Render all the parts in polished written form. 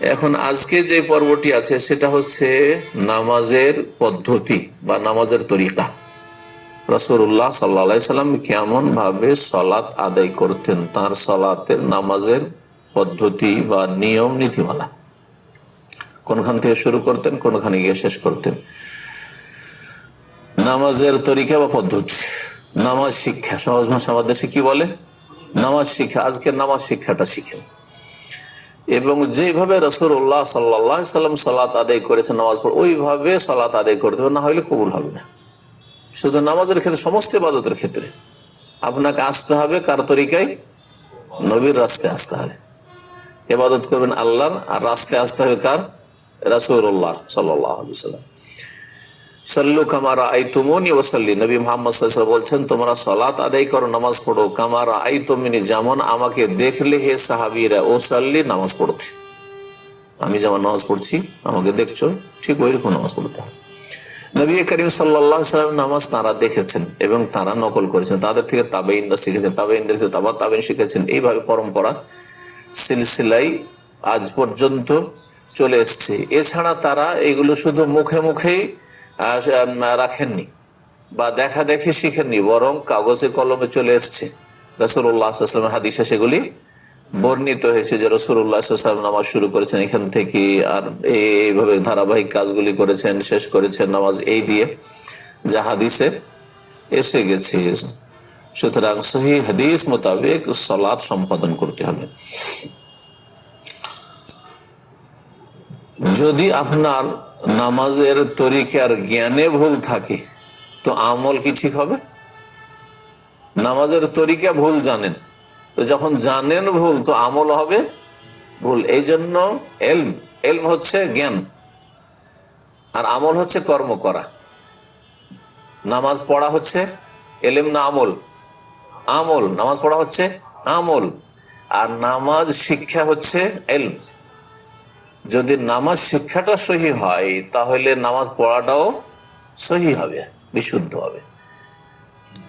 এখন আজকে যে পর্বটি আছে সেটা হচ্ছে নামাজের পদ্ধতি বা নামাজের তরিকা। রাসূলুল্লাহ সাল্লাল্লাহু আলাইহি সাল্লাম কেমন ভাবে সালাত আদায় করতেন, তার সালাতের নামাজের পদ্ধতি বা নিয়ম নীতিমালা, কোনখান থেকে শুরু করতেন কোনখানে গিয়ে শেষ করতেন। নামাজের তরিকা বা পদ্ধতি, নামাজ শিক্ষা, সহজ ভাষা আমাদের দেশে কি বলে নামাজ শিক্ষা। আজকের নামাজ শিক্ষাটা শিখেন এবং যেভাবে রাসূলুল্লাহ সাল্লাল্লাহু আলাইহি সাল্লাম সালাত আদায় করেছেন নামাজ পড়ে ওইভাবে সালাত আদায় করতে হবে, না হলে কবুল হবে না। শুধু নামাজের ক্ষেত্রে, সমস্ত ইবাদতের ক্ষেত্রে আপনাকে আসতে হবে কার তরিকায়? নবীর রাস্তায় আসতে হবে। ইবাদত করবেন আল্লাহর, আর রাস্তায় আসতে হবে কার? রাসূলুল্লাহ সাল্লাল্লাহু আলাইহি সাল্লাম। সাল্লু কামা রাআইতুমুনি ওয়াসাল্লি, নবী মুহাম্মদ সাল্লাল্লাহু আলাইহি ওয়াসাল্লাম বলছেন, তোমরা সালাত আদায় করো, নামাজ পড়ো, কামা রাআইতুমুনি, যেমন আমাকে দেখলে হে সাহাবীরা, ওয়াসাল্লি, নামাজ পড়তে। আমি যেমন নামাজ পড়ছি আমাকে দেখছো, ঠিক ওইরকম নামাজ পড়তে হবে। নবী করিম সাল্লাল্লাহু আলাইহি ওয়াসাল্লাম নামাজ তারা দেখেছেন এবং তারা নকল করেছেন, তাদের থেকে তাবেঈনরা শিখেছেন, তাবেঈনদের থেকে তাবেঈন শিখেছেন। এইভাবে পরম্পরা সিলসিলাই আজ পর্যন্ত চলে এসছে। এছাড়া তারা এগুলো শুধু মুখে মুখেই রাখেননি বা দেখা দেখে শিখেননি, বরং কাগজে কলমে চলে এসছে। রাসূলুল্লাহ সাল্লাল্লাহু আলাইহি ওয়াসাল্লামের হাদিসে সেগুলি বর্ণিত হয়েছে যে রাসূলুল্লাহ সাল্লাল্লাহু আলাইহি ওয়াসাল্লাম নামাজ শুরু করেছেন এখান থেকে, আর এইভাবে ধারাবাহিক কাজগুলি করেছেন, শেষ করেছেন নামাজ এই দিয়ে, যা হাদিসে এসে গেছে। সুতরাং সহিহ হাদিস মোতাবেক সালাত সম্পাদন করতে হবে। যদি আপনার নামাজের তরিকার জ্ঞানে ভুল থাকে তো আমল কি ঠিক হবে? নামাজের তরিকা ভুল জানেন, তো যখন জানেন ভুল তো আমল হবে ভুল। এই জন্য এলম হচ্ছে জ্ঞান আর আমল হচ্ছে কর্ম করা। নামাজ পড়া হচ্ছে এলেম না আমল? আমল। নামাজ পড়া হচ্ছে আমল, আর নামাজ শিক্ষা হচ্ছে এলম। যদি নামাজ শিক্ষাটা সহি হয় তাহলে নামাজ পড়াটাও সহি হবে, বিশুদ্ধ হবে।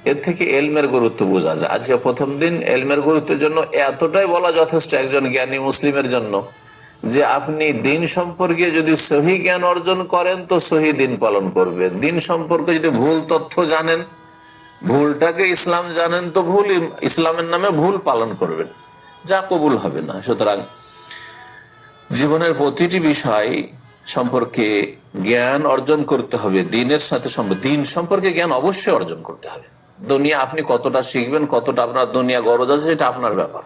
এর থেকে এলমের গুরুত্ব বোঝা যায়। আজকে প্রথম দিন এলমের গুরুত্বের জন্য এতটাই বলা যথেষ্ট একজন জ্ঞানী মুসলিমের জন্য, যে আপনি দিন সম্পর্কে যদি সহি জ্ঞান অর্জন করেন তো সহি দিন পালন করবেন। দিন সম্পর্কে যদি ভুল তথ্য জানেন, ভুলটাকে ইসলাম জানেন, তো ভুল ইসলামের নামে ভুল পালন করবেন, যা কবুল হবে না। সুতরাং জীবনের প্রতিটি বিষয় সম্পর্কে জ্ঞান অর্জন করতে হবে, দিনের সাথে দিন সম্পর্কে জ্ঞান অবশ্যই অর্জন করতে হবে। দুনিয়া আপনি কতটা শিখবেন, কতটা আপনার দুনিয়া গরজ আছে, সেটা আপনার ব্যাপার।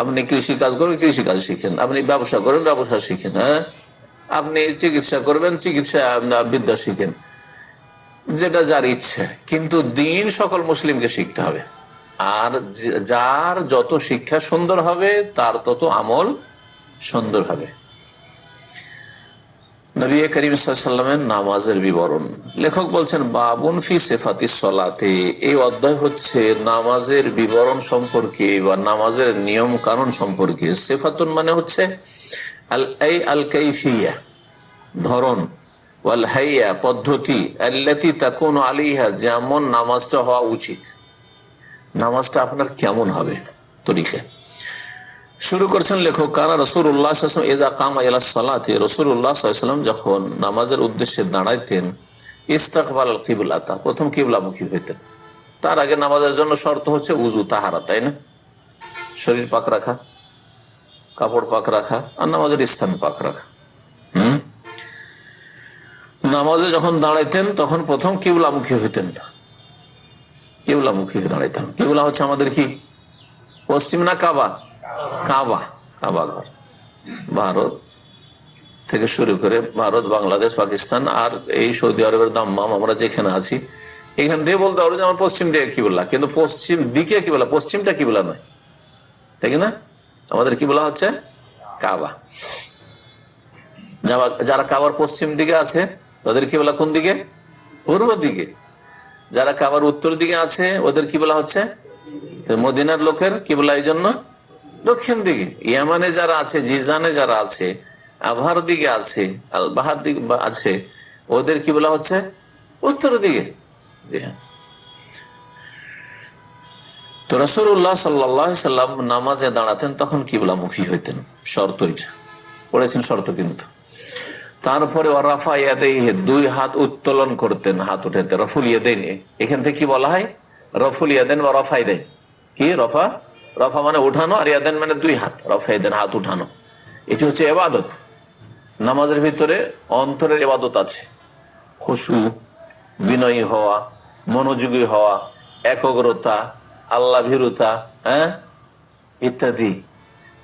আপনি কৃষি কাজ করবেন, কৃষি কাজ শিখেন। আপনি ব্যবসা করবেন, ব্যবসা শিখেন। হ্যাঁ, আপনি চিকিৎসা করবেন, চিকিৎসা বিদ্যা শিখেন, যেটা যার ইচ্ছে। কিন্তু দিন সকল মুসলিমকে শিখতে হবে, আর যার যত শিক্ষা সুন্দর হবে তার তত আমল সুন্দর হবে। নবী করিম সাল্লাল্লাহু আলাইহি ওয়াসাল্লামের নামাজের বিবরণ, লেখক বলছেন বাবুন ফি সিফাতিস সালাতে, এই অধ্যায় হচ্ছে নামাজের বিবরণ সম্পর্কে বা নামাজের নিয়ম কানুন সম্পর্কে। সিফাতুন মানে হচ্ছে আল কাইফিয়া, ধরন, ওয়াল হাইয়া, পদ্ধতি, আল্লাতী তাকুনু আলাইহা, যেমন নামাজটা হওয়া উচিত, নামাজটা আপনার কেমন হবে, তরিকা। শুরু করছেন লেখক, কানা রাসূলুল্লাহ সাল্লাল্লাহু আলাইহি ওয়াসাল্লাম ইযা কামা ইলা সালাতি, রাসূলুল্লাহ সাল্লাল্লাহু আলাইহি ওয়াসাল্লাম যখন নামাজের উদ্দেশ্যে দাঁড়াইতেন, ইস্তাকবাল আল কিবলাতা, প্রথম কিবলামুখী হইতেন। তার আগে নামাজের জন্য শর্ত হচ্ছে উযু, তাহারা, তাই না? শরীর পাক রাখা, কাপড় পাক রাখা, আর নামাজের স্থান পাক রাখা। নামাজে যখন দাঁড়াইতেন তখন প্রথম কিবলামুখী হইতেন, কিবলামুখী দাঁড়াইতেন। কিবলা হচ্ছে আমাদের কি? পশ্চিম না কাবা? কাবা, কাবা ঘর। ভারত থেকে শুরু করে ভারত, বাংলাদেশ, পাকিস্তান আর এই সৌদি আরবের দাম্মাম, আমরা যেখানে আছি এখান থেকে বলতে পারবো যে আমার পশ্চিম দিকে কিবলা, কিন্তু পশ্চিম দিকে কিবলা, পশ্চিমটা কিবলা নয়, তাই না? আমাদের কিবলা হচ্ছে কাবা। যারা কাবার পশ্চিম দিকে আছে তাদের কিবলা কোন দিকে? পূর্ব দিকে। যারা কাবার উত্তর দিকে আছে ওদের কিবলা হচ্ছে, মদিনার লোকের কিবলা এই জন্য দক্ষিণ দিকে। ইয়ামানে যারা আছে, জিজানে যারা আছে, আবহার দিকে আছে, আল বাহার দিকে আছে, ওদের কিবলা হচ্ছে উত্তর দিকে। তো রাসূলুল্লাহ সাল্লাল্লাহু আলাইহি সাল্লাম নামাজে দাঁড়াতেন তখন কিবলামুখী হইতেন, শর্ত এটা পড়েছেন, শর্ত কিন্তু। তারপরে রাফা ইয়াদাইহি, দুই হাত উত্তোলন করতেন, হাত উঠাতেন, রফুল ইয়াদাইন, এখান থেকে কি বলা হয় রফুল ইয়াদাইন বা রফা ইয়াদাইন। কি রফা? রফা মানে উঠানো, আর ইয়াদাইন মানে দুই হাত, রফা ইয়াদাইন হাত উঠানো। এটি হচ্ছে ইবাদত। নামাজের ভিতরে অন্তরের ইবাদত আছে, খুশু, বিনয়ী হওয়া, মনোযোগী হওয়া, একগ্রতা, আল্লাহ ভীরুতা, হ্যাঁ ইত্যাদি,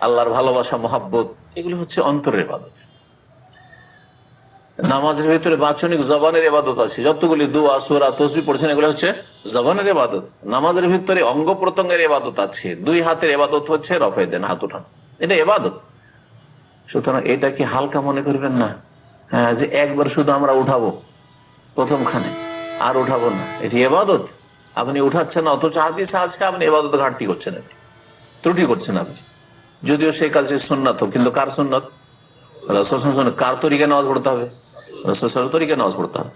আল্লাহর ভালোবাসা, মহাব্বত, এগুলো হচ্ছে অন্তরের ইবাদত। নামাজের ভিতরে বাচনিক জবানের ইবাদত আছে, যতগুলি দুআ, সূরা, তাসবিহ পড়ছেন, এগুলো হচ্ছে জবানের ইবাদত। নামাজের ভিতরে অঙ্গ প্রত্যঙ্গের ইবাদত আছে, দুই হাতের ইবাদত হচ্ছে রফা ইয়াদাইন, হাত উঠানো, এটা ইবাদত। সুতরাং এটা কি হালকা মনে করবেন না, হ্যাঁ যে একবার শুধু আমরা উঠাবো প্রথমখানে আর উঠাবো না, এটি ইবাদত। আপনি উঠাচ্ছেন না, অথচ হাদিসে আছে আপনি ইবাদত ঘাটতি করছেন, আপনি ত্রুটি করছেন আপনি, যদিও সেই কাজে সুন্নাত, কিন্তু কার সুন্নাত? রাসূল সাল্লাল্লাহু আলাইহি ওয়াসাল্লাম। কার তরিকা নামাজ পড়তে হবে? রাসূল সাল্লাল্লাহু আলাইহি ওয়াসাল্লাম তরিকা নামাজ পড়তে হবে।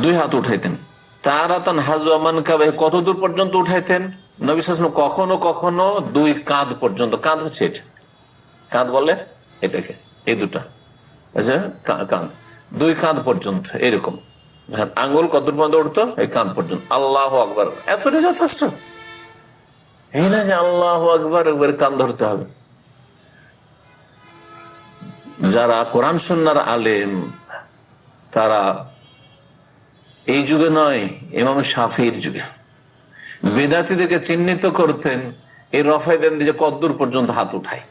দুই হাত উঠাইতেন, তারাতান হাযওয়া মানকাবাহ, কত দূর পর্যন্ত উঠাইতেন? নবী সাল্লাল্লাহু আলাইহি ওয়াসাল্লাম কখনো কখনো দুই কাঁধ পর্যন্ত, কাঁধ হচ্ছে এটা, কাঁধ বলে এটাকে, এই দুটা, আচ্ছা কাঁধ, দুই কাঁধ পর্যন্ত, এরকম আঙ্গুল কত দূর পর্যন্ত উঠতো? এই কাঁধ পর্যন্ত। আল্লাহু আকবার, এতটাই যথেষ্ট। এই না যে আল্লাহু আকবার একবার কান ধরতে হবে। যারা কোরআন সুন্নাহর আলেম, তারা এই যুগে নয়, ইমাম শাফিঈর যুগে বিদআতীদেরকে চিহ্নিত করতেন এই রফা ইয়াদাইন দিয়ে কতদূর পর্যন্ত হাত উঠায়।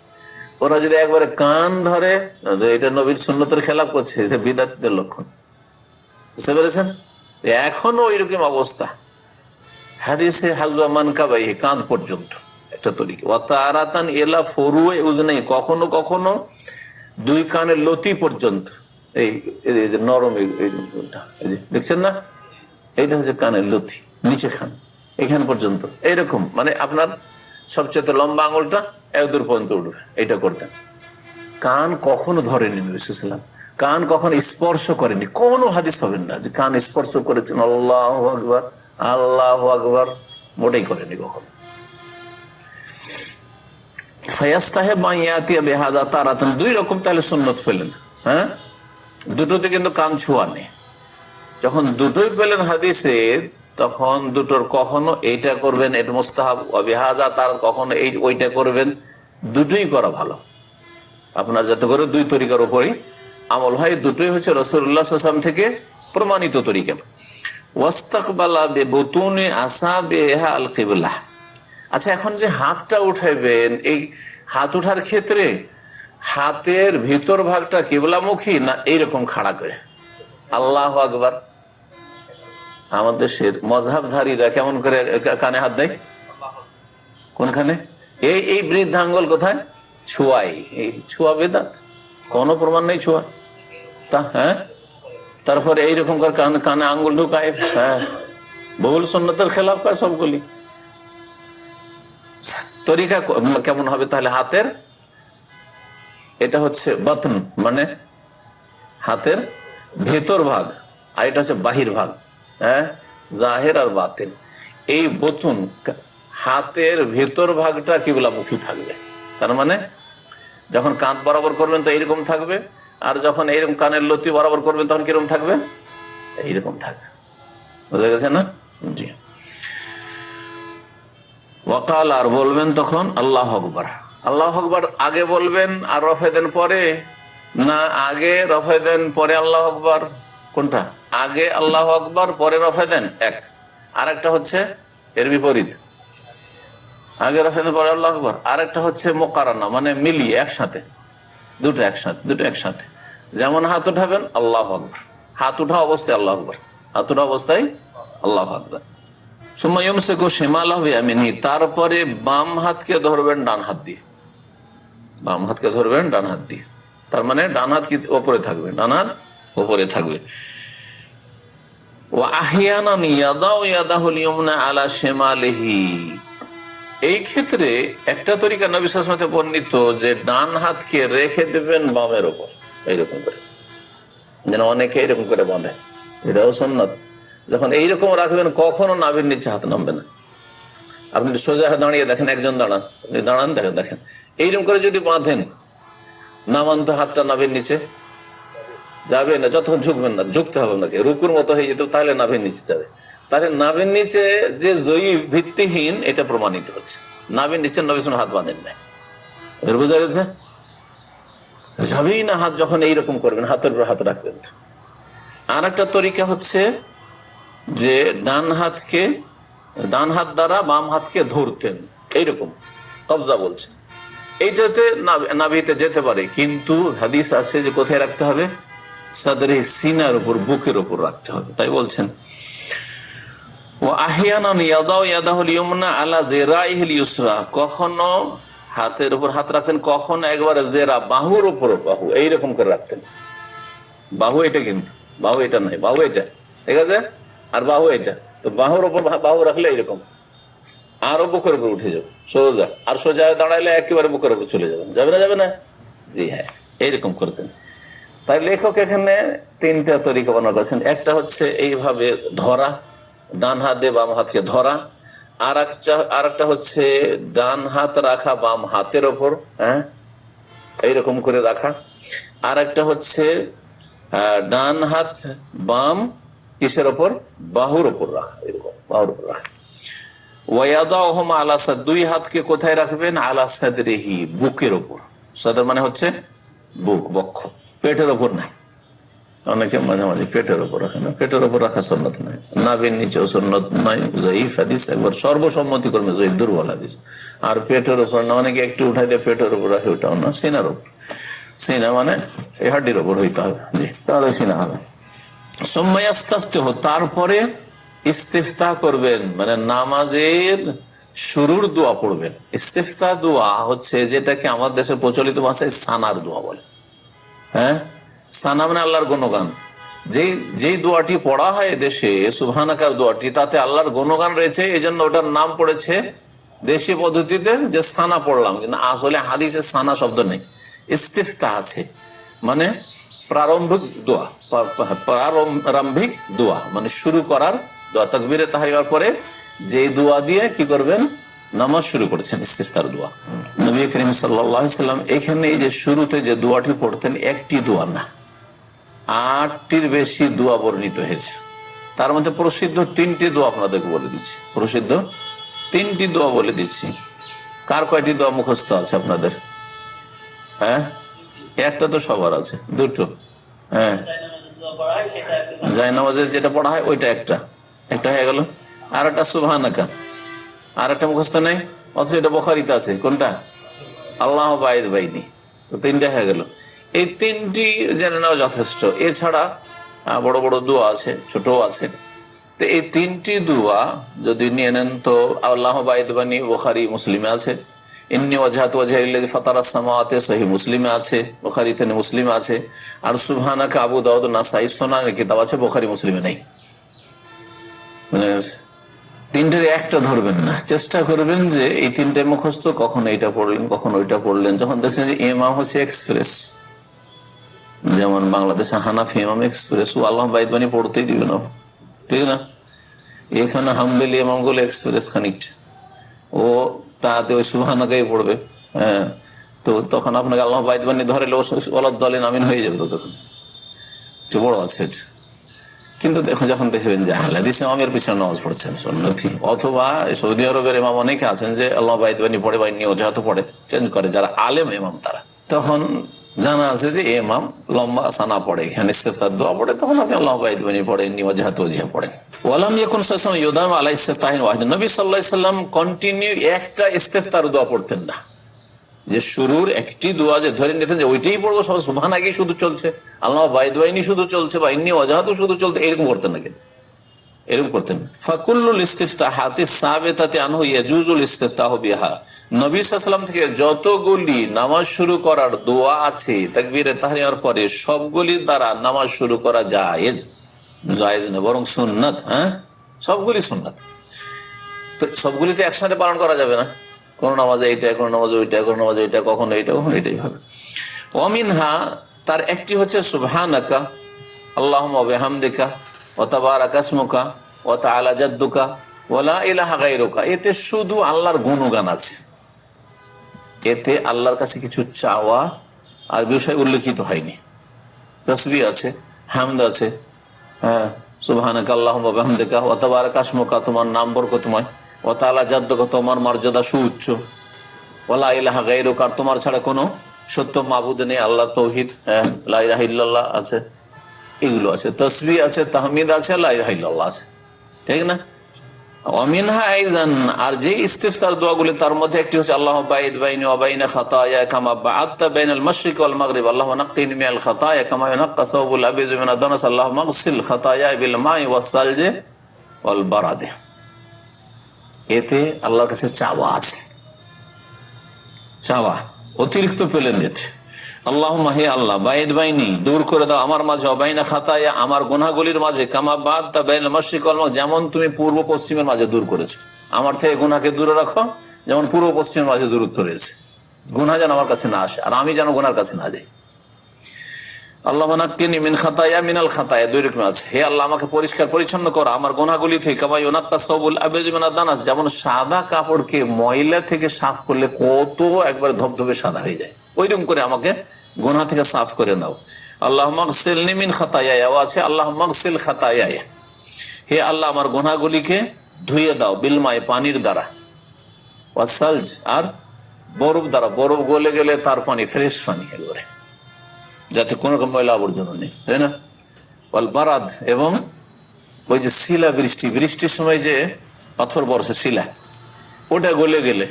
ওরা যদি একবারে কান ধরে, এটা নবীর সুন্নতের খেলাফ করছে, এটা বিদআতীদের লক্ষণ। বুঝতে পেরেছেন? এখনো ওইরকম অবস্থা। হাদিসে হাযওয়া মানকাবাইহি, কাঁধ পর্যন্ত একটা তরিকা। ওয়া তারাতান ইলা ফুরুই উযনাই, কখনো কখনো দুই কানের লতি পর্যন্ত, এই নরম দেখছেন না, এইটা হচ্ছে কানের লতি, নিচে খান, এখান পর্যন্ত, এইরকম, মানে আপনার সবচেয়ে লম্বা আঙুলটা এতদূর পর্যন্ত উঠবে, এটা করতেন। কান কখনো ধরেনি নবী সাল্লাল্লাহু আলাইহি ওয়াসাল্লাম, কান কখনো স্পর্শ করেনি, কোনো হাদিস পাবেন না যে কান স্পর্শ করেছেন আল্লাহু আকবার, আল্লাহু আকবার, মোটেই করেনি কখনো। ফায়াস্তাহিব মা ইয়াতিয়া বিহাযা তারাতান, দুই রকম তাহলে সুন্নত পেলেন, হ্যাঁ দুটোতে কিন্তু কান ছোঁয়া নেই। যখন দুটোই পেলেন হাদিসে, তখন দুটোর কখনো এইটা করবেন, এটা মুস্তাহাব, বিহাযা তার কখনো এই ওইটা করবেন, দুটোই করা ভালো আপনার, যাতে করে দুই তরিকার উপরই আমল হয়। দুটোই হচ্ছে রাসূলুল্লাহ সাল্লাল্লাহু আলাইহি ওয়াসাল্লাম থেকে প্রমাণিত তরিকা। ওয়াস্তাকবালা বিবুতুনি আসাবিহা আল কিবলা। আচ্ছা, এখন যে হাতটা উঠাইবেন, এই হাত উঠার ক্ষেত্রে হাতের ভিতর ভাগটা কিবলামুখী না এইরকম খাড়া করে? আল্লাহু আকবার। আমাদের দেশের মযহাবধারীরা কেমন করে কানে হাত দেয়? কোনখানে? এই বৃদ্ধাঙ্গুল কোথায়? ছোঁয়াই। এই ছোঁয়া বেদাত, কোনো প্রমাণ নেই ছোঁয়া তা, হ্যাঁ। তারপরে এইরকম করে কানে আঙ্গুল ঢুকায়, হ্যাঁ, বহুল সুন্নতের খেলাফ পায় সবগুলি। তরিকা কেমন হবে তাহলে? হাতের এটা হচ্ছে বাতন, মানে হাতের ভেতর ভাগ, আর এটা হচ্ছে বাহির ভাগ, হ্যাঁ, জাহির আর বাতিন। এই বতুন, হাতের ভেতর ভাগটা কিবলামুখী থাকবে। তার মানে যখন কাঁধ বরাবর করবেন তো এইরকম থাকবে, আর যখন এইরকম কানের লতি বরাবর করবেন তখন কিরকম থাকবে? এইরকম থাকবে। বুঝা গেছে না? জি। ওয়াকাল, আর বলবেন তখন আল্লাহু আকবার। আল্লাহু আকবার আগে বলবেন আর রফা ইয়াদাইন পরে, না আগে রফা ইয়াদাইন পরে আল্লাহু আকবার? কোনটা? আগে আল্লাহু আকবার পরে রফা ইয়াদাইন এক, আর একটা হচ্ছে এর বিপরীত, আগে রফা ইয়াদাইন পরে আল্লাহু আকবার, আর একটা হচ্ছে মুকারানা, মানে মিলিয়ে একসাথে, দুটো একসাথে। যেমন হাত উঠাবেন আল্লাহু আকবার, হাত উঠা অবস্থায় আল্লাহু আকবার, হাত উঠা অবস্থায় আল্লাহু আকবার। তারপরে বাম হাতকে ধরবেন ডান হাত দিয়ে, বাম হাতকে ধরবেন ডান হাত দিয়ে, তার মানে ডান হাত কি ওপরে থাকবে, ডান হাত ওপরে থাকবে। ও আহিয়ানান ইয়াদাউ ইয়াদাহুল ইয়মনা আলা শিমালিহি, এই ক্ষেত্রে একটা তরিকা নবী সাল্লাল্লাহু আলাইহি ওয়াসাল্লাম বর্ণিত যে ডান হাতকে রেখে দেবেন বামের ওপর, এইরকম করে, যেন অনেকে এরকম করে বাঁধে, এটাও সুন্নাত। যখন এইরকম রাখবেন কখনো নাভির নিচে হাত নামবে না, আপনি সোজা দাঁড়িয়ে দেখেন, একজন দাঁড়ান, আপনি দাঁড়ান দেখেন এইরকম করে যদি বাঁধেন, নামান তো হাতটা নাভের নিচে যাবে না, যতক্ষণ ঝুঁকবেন না, ঝুঁকতে হবে আপনাকে, রুকুর মতো হয়ে যেত, তাহলে নাভের নিচে যাবে। তাহলে নাভের নিচে যে জয়ী ভিত্তিহীন, এটা প্রমাণিত হচ্ছে। নাভের নিচে নবী সাল্লাল্লাহু আলাইহি ওয়াসাল্লাম হাত বাঁধেন নাই, এর বোঝা গেছে? যাবেই না হাত, যখন এইরকম করবেন হাতের উপর হাত রাখবেন। আর একটা তরিকা হচ্ছে যে ডান হাত দ্বারা বাম হাতকে ধরতেন, এইরকম কবজা বলছে, এইটাতে নাভিতে যেতে পারে, কিন্তু হাদিস আছে যে কোথায় রাখতে হবে? সাদরে, সিনার উপর, বুকের উপর রাখতে হবে। তাই বলছেন ও আহিয়ানান ইয়াদাউ ইয়াদাহুল ইয়ুমনা আলা যিরাইহিল ইউসরা, কখনো হাতের উপর হাত রাখতেন, কখনো একবারে জেরা, বাহুর উপর, বাহু এইরকম করে রাখতেন। বাহু এটা, কিন্তু বাহু এটা নয়, বাহু এটা, ঠিক আছে, আর বাহু এটা। তো বাহুর উপর বাহু রাখলে এইরকম, আরো বুকের উপর উঠে যাবে সোজা, আর সোজা দাঁড়াইলে একেবারে বুকের উপর চলে যাবেন, যাবে না? যাবে না? জি হ্যাঁ, এইরকম করতেন। তাই লেখক এখানে তিনটা তরিকা বর্ণনা করেছেন। একটা হচ্ছে এইভাবে ধরা, ডান হাত দিয়ে বাম হাতকে ধরা। আর একটা হচ্ছে ডান হাত রাখা বাম হাতের ওপর, হ্যাঁ, এইরকম করে রাখা। আর একটা হচ্ছে ডান হাত বাম কিসের ওপর? বাহুর ওপর রাখা, এরকম বাহুর ওপর রাখা। ওয়াদাহুমা আলা সাদ, দুই হাতকে কোথায় রাখবেন? আলা সাদরিহি, বুকের ওপর। সাদর মানে হচ্ছে বুক, বক্ষ, পেটের ওপর নাই। অনেকে মাঝে মাঝে পেটের ওপর রাখে না, পেটের ওপর রাখা সুন্নত নাই, নাভির নিচেও সুন্নত নাই, জয়ীফ হাদিস, একবার সর্বসম্মতি করবে জয়ীফ, দুর্বল হাদিস। আর পেটের ওপর না, অনেকে একটু উঠাই দিয়ে পেটের ওপর রাখে, ওটাও না, সিনার ওপর। সিনা মানে এই হাড্ডির ওপর হইতে হবে, জি, তাহলে সিনা হবে। সোম্মায়াস্তাফতিহ, তারপরে ইস্তিফতা করবেন, মানে নামাজের শুরুর দোয়া পড়বেন। ইস্তিফতা দোয়া হচ্ছে যেটাকে আমার দেশে প্রচলিত ভাষায় সানার দোয়া বলে। হ্যাঁ, সানা মানে আল্লাহর গুণগান। যেই দোয়াটি পড়া হয় দেশে, সুবহানাকার দোয়াটি, তাতে আল্লাহর গুণগান রয়েছে, এই জন্য ওটার নাম পড়েছে দেশি পদ্ধতিতে যে সানা পড়লাম, কিন্তু আসলে হাদিসে সানা শব্দ নেই, ইস্তিফতা আছে, মানে প্রারম্ভিক দোয়া, প্রারম্ভিক দোয়া মানে শুরু করার দোয়া। তাকবীরে তাহরিমার পরে যে দোয়া দিয়ে কি করবেন? নামাজ শুরু করছেন, ইস্তিফতার দোয়া। নবী করিম সাল্লাল্লাহু আলাইহি সাল্লাম এখানে এই যে শুরুতে যে দোয়াটি পড়তেন, একটি দোয়া না, 8টির বেশি দোয়া বর্ণিত হয়েছে। তার মধ্যে প্রসিদ্ধ 3টি দোয়া আপনাদেরকে বলে দিচ্ছি, প্রসিদ্ধ 3টি দোয়া বলে দিচ্ছি। কার কয়টি দোয়া মুখস্থ আছে আপনাদের? হ্যাঁ, একটা তো সবার আছে, দুটো। হ্যাঁ, জায়নামাজের যেটা পড়া হয় ওইটা একটা হয়ে গেল। আর একটা সুবহানাকা, আর একটা মুখস্থ নেই, অথচ এটা বুখারীতে আছে। কোনটা? আল্লাহ বাইদ বাইনি। তো 3টা হয়ে গেল। এই 3টি জেনে নেওয়া যথেষ্ট। এছাড়া বড় বড় দোয়া আছে, ছোট আছে। তো এই 3টি দোয়া যদি নিয়ে নেন, তো আল্লাহ বাইদ বানি বুখারী, মুসলিমে আছে। ইন্নী ওয়াজহাতু ওয়াজহিয়া লিল্লাযী ফাতারাস সামাওয়াতি, সহিহ মুসলিমে আছে, বুখারীতে নেই, মুসলিমে আছে। আর সুবহানাকা আবু দাউদ, নাসাঈ, সুনানের কিতাব আছে, বুখারী মুসলিমে নেই। মানে 3টের একটা ধরবেন না, চেষ্টা করবেন যে এই 3টে মুখস্থ, কখন এইটা পড়লেন, কখন ওইটা পড়লেন। যখন দেখছেন যে ইমাম হচ্ছে এক্সপ্রেস, যেমন বাংলাদেশে হানাফি ইমাম এক্সপ্রেস, ও আল্লাহ বাইদ বানি পড়তেই দিবে না, ঠিক না? এখানে হাম্বলি ইমাম গুলো এক্সপ্রেস খানিকটা, ও তাতে ওই সুবহানাকাই পড়বে। হ্যাঁ, তো তখন আপনাকে আল্লাহ বাইদ বানি ধরেলে ওলাদ দলেন আমিন হয়ে যাবে, তো তখন একটু বড় আছে এটা। কিন্তু দেখো, যখন দেখবেন যে হাদিস ইমামের পিছনে নামাজ পড়ছেন সুন্নতি, অথবা সৌদি আরবের ইমাম অনেকে আছেন যে আল্লাহ বাইদ বানি পড়ে বা ইন্নী ওয়াজহাতু পড়ে, চেঞ্জ করে, যারা আলেম ইমাম তারা, তখন জানা আছে যে ইমাম লম্বা সানা পড়ে, এখানে ইস্তিফতার দোয়া পড়ে, তখন আপনি আল্লাহ বাইদ বানি পড়ে, ইন্নী ওয়াজহাতু ওয়াজহিয়া পড়েন। ওয়ালাম ইয়াকুন সাল্লাল্লাহু ইউদাম আলা ইস্তিফতাহিন ওয়াহিদ, নবী সাল্লাল্লাহু আলাইহি সাল্লাম কন্টিনিউ একটা ইস্তিফতার দোয়া পড়তেন না, যে শুরুর একটি দোয়া যে ধরে নিতেন যে ওইটাই পড়বো, সব সুবহানাকাই শুধু চলছে, আল্লাহ বাইদ বানি শুধু চলছে, বা ইন্নী ওয়াজহাতু শুধু চলছে, এরকম করতেন না, কিন্তু এরকম করতেন না। ফাকুল্লুল ইস্তিফতাহাতি সাবিতাতি আনহু ইয়াজুজুল ইস্তিফতাহু বিহা, নবী সাল্লাল্লাহু আলাইহি ওয়াসাল্লাম থেকে যতগুলি নামাজ শুরু করার দোয়া আছে তাকবীরে তাহরিমার পরে, সবগুলি দ্বারা নামাজ শুরু করা জায়েজ, জায়েজ না বরং সুন্নাত। হ্যাঁ, সবগুলি সুন্নাত। তো সবগুলি তো একসাথে পালন করা যাবে না, কোন নামাজে এইটা, কোন নামাজে ওইটা, কোন নামাজে এইটা, কখনো এইটা, কখনো এইটাই হবে। ওয়ামিনহা, তার একটি হচ্ছে সুবহানাকা আল্লাহুম্মা ওয়া বিহামদিকা ওয়া তাবারাকা ইসমুকা ওয়া তাআলা জাদ্দুকা ওয়ালা ইলাহা গায়রুকা, এতে শুধু আল্লাহর গুণগান আছে, এতে আল্লাহর কাছে কিছু চাওয়া আর বিষয় উল্লেখিত হয়নি। তাসবিহ আছে, হামদ আছে, হ্যাঁ, সুবহানাকা আল্লাহুম্মা ওয়া বিহামদিকা ওয়া তাবারাকা ইসমুকা, তোমার নাম বরকতময়, ওয়া তাআলা জাদ্দুকা, তোমার মর্যাদা সুউচ্চ, ওয়ালা ইলাহা গায়রুকা, তোমার ছাড়া কোনো সত্য মাবুদ নেই, আল্লাহ তৌহিদ, লা ইলাহা ইল্লাল্লাহ আছে, এগুলো আছে। তাসবিহ আছে, তাহমিদ আছে, লা ইলাহা ইল্লাল্লাহ আছে, ঠিক না? ওয়ামিনহা আইযান, আর যে ইস্তিফতার দোয়াগুলি তার মধ্যে একটি হচ্ছে আল্লাহুম্মা বাইদ বাইনি ওয়া বাইনা খাতায়া কামা বা'আদতা বাইনাল মাশরিক ওয়াল মাগরিব, আল্লাহুম্মা নাক্কিনি মিনাল খাতায়া কামা ইউনাক্কা সাওবুল আবিযু মিনাদ দানাস, আল্লাহুম্মা ইগসিল খাতায়া বিল মাই ওয়াস সালজি ওয়াল বারাদ। এতে আল্লাহর কাছে চাওয়া আছে, চাওয়া অতিরিক্ত পেলেন যেতে। আল্লাহুম্মা, হে আল্লাহ, বাইদ বাইনি, দূর করে দাও আমার মাঝে, বাইনা খাতায়া, আমার গুনাহগুলির মাঝে, কামা বা'আদতা বাইনাল মাশরিক ওয়াল মাগরিব, যেমন তুমি পূর্ব পশ্চিমের মাঝে দূর করেছো, আমার থেকে গুনাহকে দূরে রাখো, যেমন পূর্ব পশ্চিমের মাঝে দূরত্ব রয়েছে, গুনাহ যেন আমার কাছে না আসে আর আমি যেন গুনার কাছে না যাই। আল্লাহুম্মা নাক্কিনি মিন খাতায়া মিনাল খাতায়া, দুই রকম আছে, হে আল্লাহ আমাকে পরিষ্কার পরিচ্ছন্ন করো আমার গুনাহগুলি থেকে, কামা ইউনাক্কা সাওবুল আবিযু মিনাদ দানাস, যেমন সাদা কাপড়কে ময়লা থেকে সাফ করলে কত একবার ধবধবে সাদা হয়ে যায়, ওইরকম করে আমাকে গুনাহ থেকে সাফ করে নাও। আল্লাহুম্মা ইগসিলনি মিন খাতায়া, আছে আল্লাহুম্মা ইগসিল খাতায়া, হে আল্লাহ আমার গুনাহগুলিকে ধুয়ে দাও, বিল মাই, পানির দ্বারা, ওয়াস সালজ, আর বরফ দ্বারা, বরফ গলে গেলে তার পানি ফ্রেশ পানি একেবারে, যাতে কোনো রকম ময়লা আবর্জনা নেই, তাই না? ওয়াল বারাদ, এবং ওই যে শিলা বৃষ্টি, বৃষ্টির সময় যে পাথর বর্ষে শিলা, ওটা গলে গেলে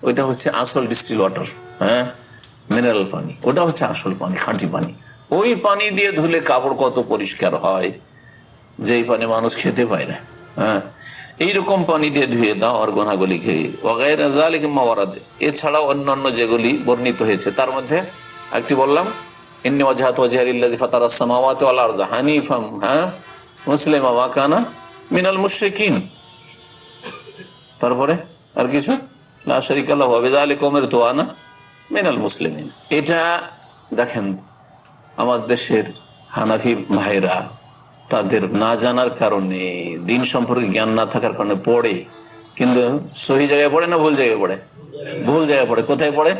ওইটা হচ্ছে আসল ডিস্টিল ওয়াটার, হ্যাঁ, মিনারেল পানি, ওটা হচ্ছে আসল পানি, খাঁটি পানি। ওই পানি দিয়ে ধুলে কাপড় কত পরিষ্কার হয়, যেই পানি মানুষ খেতে পায় না, হ্যাঁ, এইরকম পানি দিয়ে ধুয়ে দাও আর গুনাহগুলি খেয়ে। ওয়াগায়রা যালিকা মা ওয়ারাদ, এছাড়াও অন্যান্য যেগুলি বর্ণিত হয়েছে তার মধ্যে একটি বললাম, ইন্নী ওয়াজহাতু ওয়াজহিয়া লিল্লাযী ফাতারাস সামাওয়াতি ওয়াল আরদা হানিফাম, হ্যাঁ, মুসলিমা ওয়া কানা মিনাল মুশরিকিন। তারপরে আর কিছু, লা শারীকা লাহু ওয়া বিযালিকা উমিরতু ওয়া আনা মিনাল মুসলিমিন। এটা দেখেন আমাদের দেশের হানাফি ভাইরা তাদের না জানার কারণে, দিন সম্পর্কে জ্ঞান না থাকার কারণে পড়ে, কিন্তু সহি জায়গায় পড়ে না ভুল জায়গায় পড়ে? ভুল জায়গায় পড়ে। কোথায় পড়ে?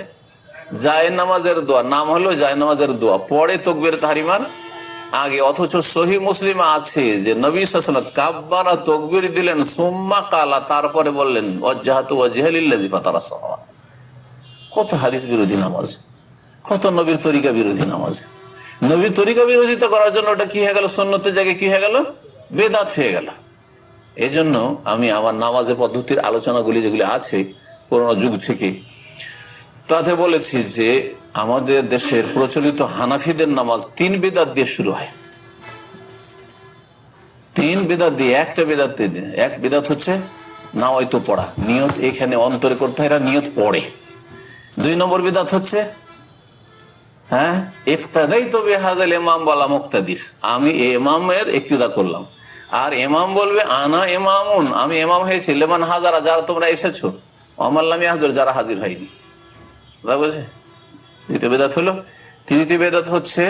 জায়ে নামাজের দোয়া, নাম হলো জায়ে নামাজের দোয়া, পড়ে তাকবীর তাহরিমার আগে, অথচ সহি মুসলিমে আছে যে নবী সাল্লাল্লাহু আলাইহি ওয়াসাল্লাম কাব্বারা তাকবীর দিলেন, সুম্মা কালা, তারপরে বললেন ওয়াজহাতু ওয়াজহিয়া লিল্লাযী ফাতারাস সামাওয়াতি। কত হাদিস বিরোধী নামাজ, কত নবীর তরিকা বিরোধী নামাজ। নবীর তরিকা বিরোধিতা করার জন্য ওটা কি হয়ে গেল? সুন্নতের জায়গায় কি হয়ে গেল? বেদাত হয়ে গেল। এই জন্য আমি আমার নামাজের পদ্ধতির আলোচনাগুলি যেগুলি আছে পুরোনো যুগ থেকে, তাতে বলেছি যে আমাদের দেশের প্রচলিত হানাফিদের নামাজ 3 বেদাত দিয়ে শুরু হয়। 3 বেদাত দিয়ে, একটা বেদাত দিয়ে, এক বেদাত হচ্ছে নাওয়াইতো পড়া, নিয়ত এখানে অন্তরে করতে হয়, এরা নিয়ত পড়ে। 2 নম্বর বেদাত হচ্ছে, হ্যাঁ, ইক্তাদাইতু বিহাযাল ইমাম ওয়ালা মুক্তাদির, আমি ইমামের ইক্তিদা করলাম, আর ইমাম বলবে আনা ইমামুন, আমি ইমাম হয়েছি, লিমান হাজারা, যারা তোমরা এসেছো, ওয়ামান লাম ইয়াহজুর, যারা হাজির হয়নি। বুঝে? 2য় বেদাত হলো। 3য় বেদাত হচ্ছে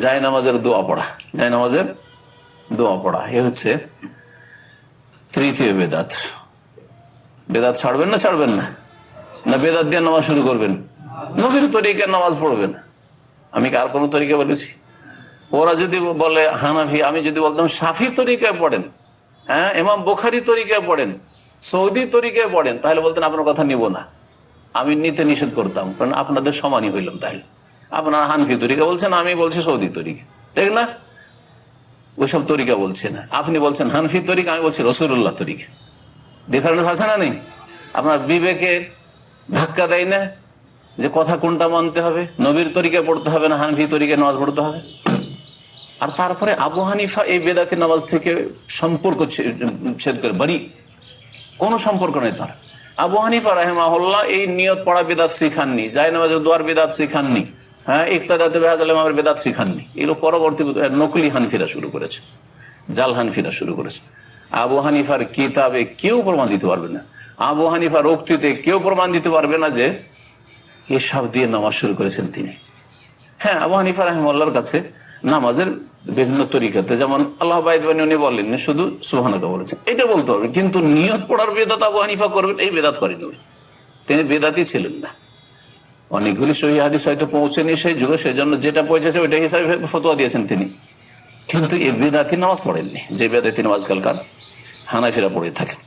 জায়ে নামাজের দোয়া পড়া, জায়ে নামাজের দোয়া পড়া, এ হচ্ছে 3য় বেদাত। বেদাত ছাড়বেন না? ছাড়বেন না? না বেদাত দিয়ে নামাজ শুরু করবেন? নবীর তরিকার নামাজ পড়বেন। আমি কার কোন তরিকা বলেছি? ওরা যদি বলে হানাফি, আমি যদি বলতাম শাফি তরিকায় পড়েন, হ্যাঁ, ইমাম বুখারী তরিকায় পড়েন, সৌদি তরিকায় পড়েন, তাহলে বলতেন আপনার কথা নিব না, আমি নিতে নিষেধ করতাম, কারণ আপনাদের সমানই হইলাম। তাহলে আপনারা হানফি তরিকা বলছেন, আমি বলছি সৌদি তরিকা, ঠিক না? ওইসব তরিকা বলছে না। আপনি বলছেন হানফি তরিকা, আমি বলছি রাসূলুল্লাহ তরিকা। ডিফারেন্স আছে না নেই? আপনার বিবেকে ধাক্কা দেয় না যে কথা কোনটা মানতে হবে? নবীর তরিকায় পড়তে হবে না হানফি তরিকায় নামাজ পড়তে হবে? আর তারপরে আবু হানিফা এই বেদাতি নামাজ থেকে সম্পর্ক ছেদ করে বাড়ি, কোনো সম্পর্ক নেই তার। আবু হানিফা রাহিমাহুল্লাহ এই নিয়ত পড়া বেদাত শিখাননি, জায়ে নামাজের দোয়ার বেদাত শিখাননি, হ্যাঁ, ইক্তাদাতু বিহাযাল ইমামের বেদাত শিখাননি। এগুলো পরবর্তী নকলি হানফিরা শুরু করেছে, জাল হানফিরা শুরু করেছে। আবু হানিফার কিতাবে কেউ প্রমাণ দিতে পারবে না, আবু হানিফার উক্তিতে কেউ প্রমাণ দিতে পারবে না যে এসব দিয়ে নামাজ শুরু করেছেন তিনি। হ্যাঁ, আবু হানিফা রাহিমাহুল্লাহর কাছে নামাজের বিভিন্ন তরিকাতে, যেমন আল্লাহ বাইদবানি উনি বলেননি, শুধু সুবহানাকা বলেছেন, এটা বলতে হবে। কিন্তু নিয়ত পড়ার বেদাত আবু হানিফা করবেন, এই বেদাত করেনি উনি, তিনি বেদাতই ছিলেন না। অনেকগুলি সহিহ হাদিস হয়তো পৌঁছেনি সেই যুগে, সেই জন্য যেটা পৌঁছেছে ওইটা হিসাবে ফতোয়া দিয়েছেন তিনি, কিন্তু এই বেদাতি নামাজ পড়েননি, যে বেদাতি নামাজ আজকালকার হানাফিরা পড়ে থাকেন।